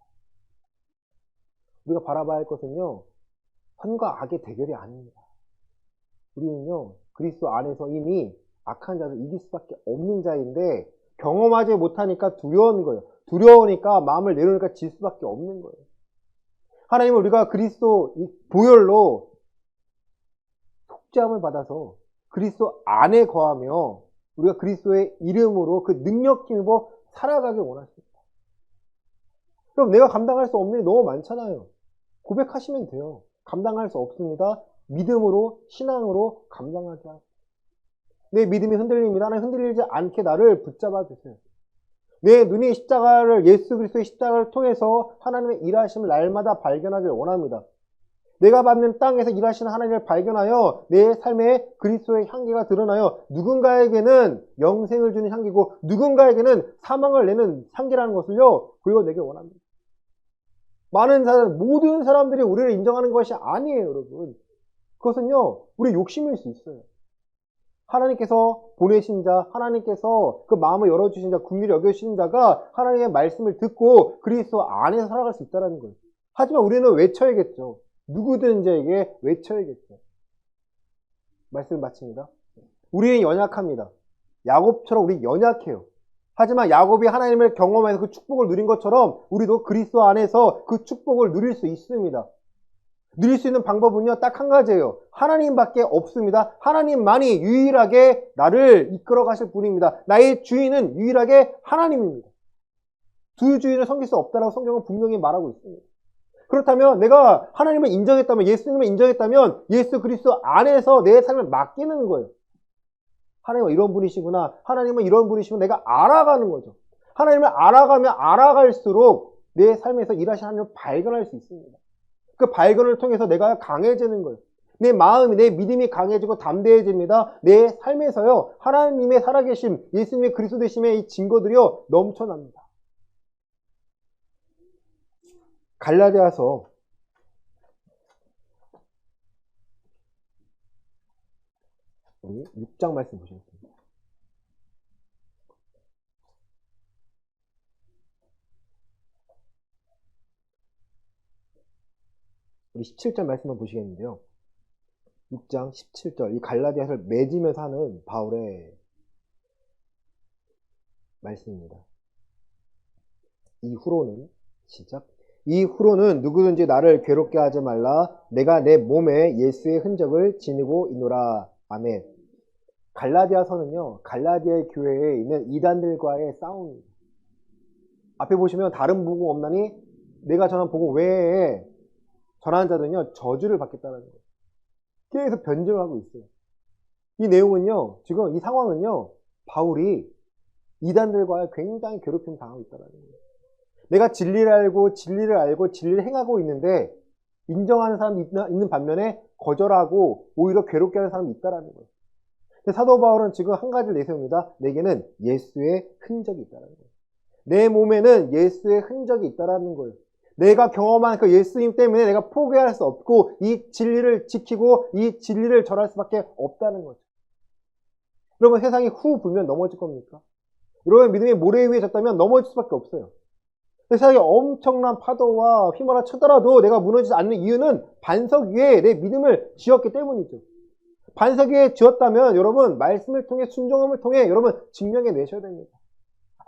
우리가 바라봐야 할 것은요, 선과 악의 대결이 아닙니다. 우리는요, 그리스도 안에서 이미 악한 자를 이길 수밖에 없는 자인데 경험하지 못하니까 두려운 거예요. 두려우니까 마음을 내려놓으니까 질 수밖에 없는 거예요. 하나님은 우리가 그리스도 보혈로 속죄함을 받아서 그리스도 안에 거하며 우리가 그리스도의 이름으로 그 능력 힘으로 살아가길 원하십니다. 그럼 내가 감당할 수 없는 일이 너무 많잖아요. 고백하시면 돼요. 감당할 수 없습니다. 믿음으로, 신앙으로 감당하게 하세요. 내 믿음이 흔들립니다. 하나님 흔들리지 않게 나를 붙잡아 주세요. 내 눈이 십자가를, 예수 그리스도의 십자가를 통해서 하나님의 일하심을 날마다 발견하길 원합니다. 내가 밟는 땅에서 일하시는 하나님을 발견하여 내 삶에 그리스도의 향기가 드러나요. 누군가에게는 영생을 주는 향기고 누군가에게는 사망을 내는 향기라는 것을요, 보여내길 원합니다. 많은 사람, 모든 사람들이 우리를 인정하는 것이 아니에요, 여러분. 그것은요, 우리 욕심일 수 있어요. 하나님께서 보내신 자, 하나님께서 그 마음을 열어주신 자, 긍휼히 여겨주신 자가 하나님의 말씀을 듣고 그리스도 안에서 살아갈 수 있다는 거예요. 하지만 우리는 외쳐야겠죠. 누구든지에게 외쳐야겠죠. 말씀을 마칩니다. 우리는 연약합니다. 야곱처럼 우리 연약해요. 하지만 야곱이 하나님을 경험해서 그 축복을 누린 것처럼 우리도 그리스도 안에서 그 축복을 누릴 수 있습니다. 누릴 수 있는 방법은요, 딱 한 가지예요. 하나님밖에 없습니다. 하나님만이 유일하게 나를 이끌어 가실 분입니다. 나의 주인은 유일하게 하나님입니다. 두 주인을 섬길 수 없다라고 성경은 분명히 말하고 있습니다. 그렇다면 내가 하나님을 인정했다면, 예수님을 인정했다면 예수 그리스도 안에서 내 삶을 맡기는 거예요. 하나님은 이런 분이시구나, 하나님은 이런 분이시구나, 내가 알아가는 거죠. 하나님을 알아가면 알아갈수록 내 삶에서 일하시는 하나님을 발견할 수 있습니다. 그 발견을 통해서 내가 강해지는 거예요. 내 마음이, 내 믿음이 강해지고 담대해집니다. 내 삶에서요, 하나님의 살아계심, 예수님의 그리스도 되심의 이 증거들이요, 넘쳐납니다. 갈라디아서 6장 말씀 보시겠습니다. 우리 17절 말씀만 보시겠는데요. 6장 17절, 이 갈라디아서를 맺으면서 하는 바울의 말씀입니다. 이후로는, 시작. 이후로는 누구든지 나를 괴롭게 하지 말라. 내가 내 몸에 예수의 흔적을 지니고 있노라. 아멘. 갈라디아서는요, 갈라디아 교회에 있는 이단들과의 싸움입니다. 앞에 보시면 다른 복음 없나니 내가 전한 복음 외에 전하는 자들은요, 저주를 받겠다는 거예요. 계속 변증을 하고 있어요. 이 내용은요, 지금 이 상황은요, 바울이 이단들과의 굉장히 괴롭힘을 당하고 있다는 거예요. 내가 진리를 알고 진리를 행하고 있는데 인정하는 사람이 있는 반면에 거절하고 오히려 괴롭게 하는 사람이 있다는 거예요. 근데 사도 바울은 지금 한 가지를 내세웁니다. 내게는 예수의 흔적이 있다는 거예요. 내 몸에는 예수의 흔적이 있다는 거예요. 내가 경험한 그 예수님 때문에 내가 포기할 수 없고 이 진리를 지키고 이 진리를 전할 수밖에 없다는 거죠. 여러분, 세상이 후 불면 넘어질 겁니까? 여러분, 믿음의 모래 위에 졌다면 넘어질 수밖에 없어요. 세상에 엄청난 파도와 휘몰아 쳐더라도 내가 무너지지 않는 이유는 반석 위에 내 믿음을 지었기 때문이죠. 반석 위에 지었다면 여러분, 말씀을 통해, 순종함을 통해 여러분 증명해 내셔야 됩니다.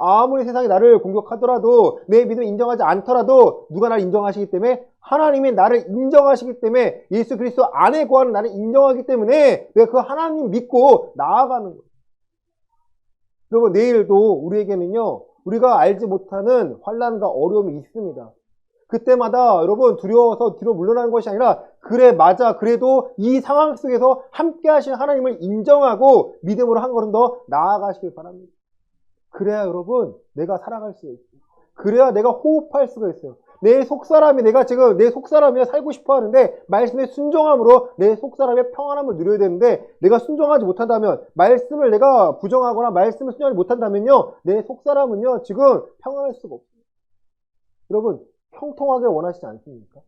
아무리 세상이 나를 공격하더라도, 내 믿음을 인정하지 않더라도 누가 나를 인정하시기 때문에, 하나님이 나를 인정하시기 때문에, 예수 그리스도 안에 거하는 나를 인정하기 때문에 내가 그 하나님 믿고 나아가는 거예요. 여러분, 내일도 우리에게는요, 우리가 알지 못하는 환난과 어려움이 있습니다. 그때마다 여러분 두려워서 뒤로 물러나는 것이 아니라, 그래 맞아, 그래도 이 상황 속에서 함께 하신 하나님을 인정하고 믿음으로 한 걸음 더 나아가시길 바랍니다. 그래야 여러분 내가 살아갈 수가 있어요. 그래야 내가 호흡할 수가 있어요. 내 속사람이, 내가 지금 내 속사람이 살고 싶어 하는데 말씀에 순종함으로 내 속사람의 평안함을 누려야 되는데, 내가 순종하지 못한다면, 말씀을 내가 부정하거나 말씀을 순종하지 못한다면요, 내 속사람은요 지금 평안할 수가 없어요. 여러분, 형통하게 원하시지 않습니까?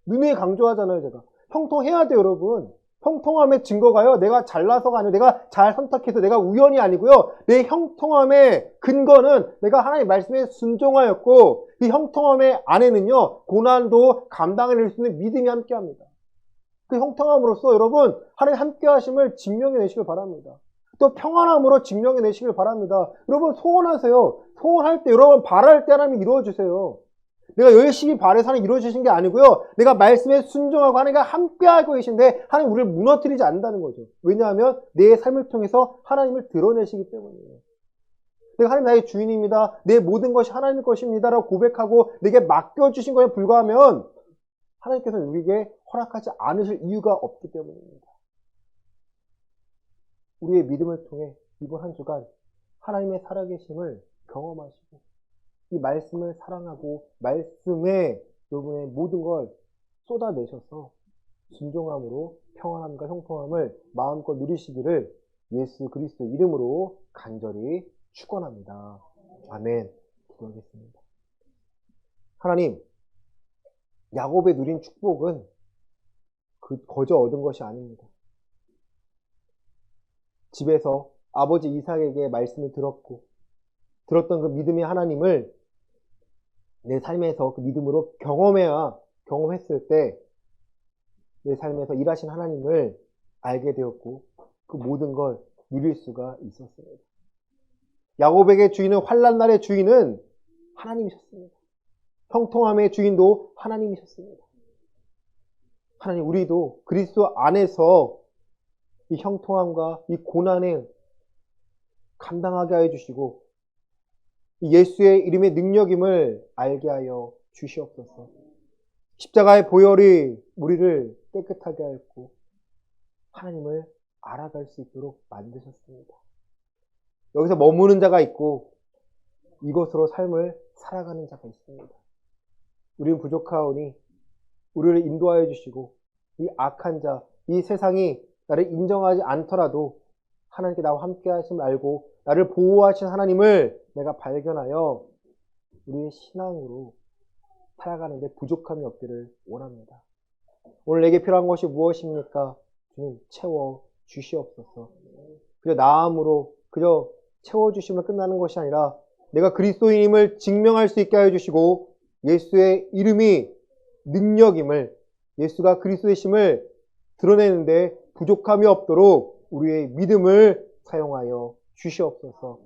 눈에 강조하잖아요. 제가 형통해야 돼요. 여러분, 형통함의 증거가요, 내가 잘나서가 아니고 내가 잘 선택해서 내가 우연이 아니고요, 내 형통함의 근거는 내가 하나님의 말씀에 순종하였고, 이 형통함의 안에는요 고난도 감당해낼 수 있는 믿음이 함께합니다. 그 형통함으로써 여러분 하나님 함께 하심을 증명해 내시길 바랍니다. 또 평안함으로 증명해 내시길 바랍니다. 여러분, 소원하세요. 소원할 때, 여러분 바랄 때 하나님이 이루어주세요. 내가 열심히 바래서 하나님 이루어주신 게 아니고요, 내가 말씀에 순종하고 하나님과 함께하고 계신데 하나님 우리를 무너뜨리지 않는다는 거죠. 왜냐하면 내 삶을 통해서 하나님을 드러내시기 때문이에요. 내가 하나님 나의 주인입니다, 내 모든 것이 하나님의 것입니다 라고 고백하고 내게 맡겨주신 것에 불과하면 하나님께서는 우리에게 허락하지 않으실 이유가 없기 때문입니다. 우리의 믿음을 통해 이번 한 주간 하나님의 살아계심을 경험하시고 이 말씀을 사랑하고 말씀에 여러분의 모든 걸 쏟아내셔서 순종함으로 평안함과 형통함을 마음껏 누리시기를 예수 그리스도 이름으로 간절히 축원합니다. 아멘. 기도하겠습니다. 하나님, 야곱의 누린 축복은 거저 얻은 것이 아닙니다. 집에서 아버지 이삭에게 말씀을 들었던 그 믿음의 하나님을 내 삶에서 그 믿음으로 경험했을 때 내 삶에서 일하신 하나님을 알게 되었고 그 모든 걸 누릴 수가 있었습니다. 야곱에게 주인은 환난 날의 주인은 하나님이셨습니다. 형통함의 주인도 하나님이셨습니다. 하나님, 우리도 그리스도 안에서 이 형통함과 이 고난을 감당하게 하여 주시고 예수의 이름의 능력임을 알게 하여 주시옵소서. 십자가의 보혈이 우리를 깨끗하게 하였고 하나님을 알아갈 수 있도록 만드셨습니다. 여기서 머무는 자가 있고 이것으로 삶을 살아가는 자가 있습니다. 우리는 부족하오니 우리를 인도하여 주시고 이 악한 자, 이 세상이 나를 인정하지 않더라도 하나님께 나와 함께 하심을 알고 나를 보호하신 하나님을 내가 발견하여 우리의 신앙으로 살아가는데 부족함이 없기를 원합니다. 오늘 내게 필요한 것이 무엇입니까? 주님, 채워 주시옵소서. 그저 나음으로 그저 채워주시면 끝나는 것이 아니라 내가 그리스도인임을 증명할 수 있게 하여 주시고 예수의 이름이 능력임을, 예수가 그리스도이심을 드러내는데 부족함이 없도록 우리의 믿음을 사용하여 주시옵소서.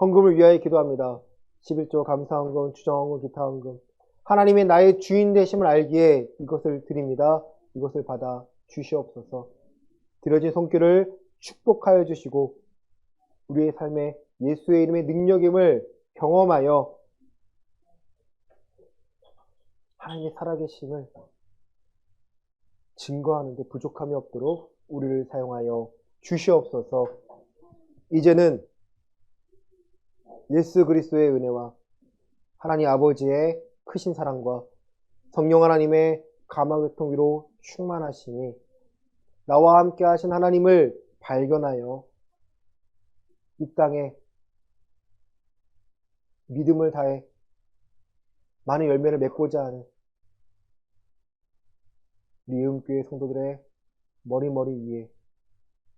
헌금을 위하여 기도합니다. 11조 감사헌금, 주정헌금, 기타헌금. 하나님의 나의 주인 되심을 알기에 이것을 드립니다. 이것을 받아 주시옵소서. 드려진 손길을 축복하여 주시고 우리의 삶에 예수의 이름의 능력임을 경험하여 하나님의 살아계심을 증거하는 데 부족함이 없도록 우리를 사용하여 주시옵소서. 이제는 예수 그리스도의 은혜와 하나님 아버지의 크신 사랑과 성령 하나님의 감화교통 위로 충만하시니 나와 함께 하신 하나님을 발견하여 이 땅에 믿음을 다해 많은 열매를 맺고자 하는 우리 음교회 성도들의 머리 위에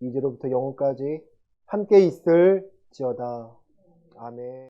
이제로부터 영원까지 함께 있을지어다. 아멘.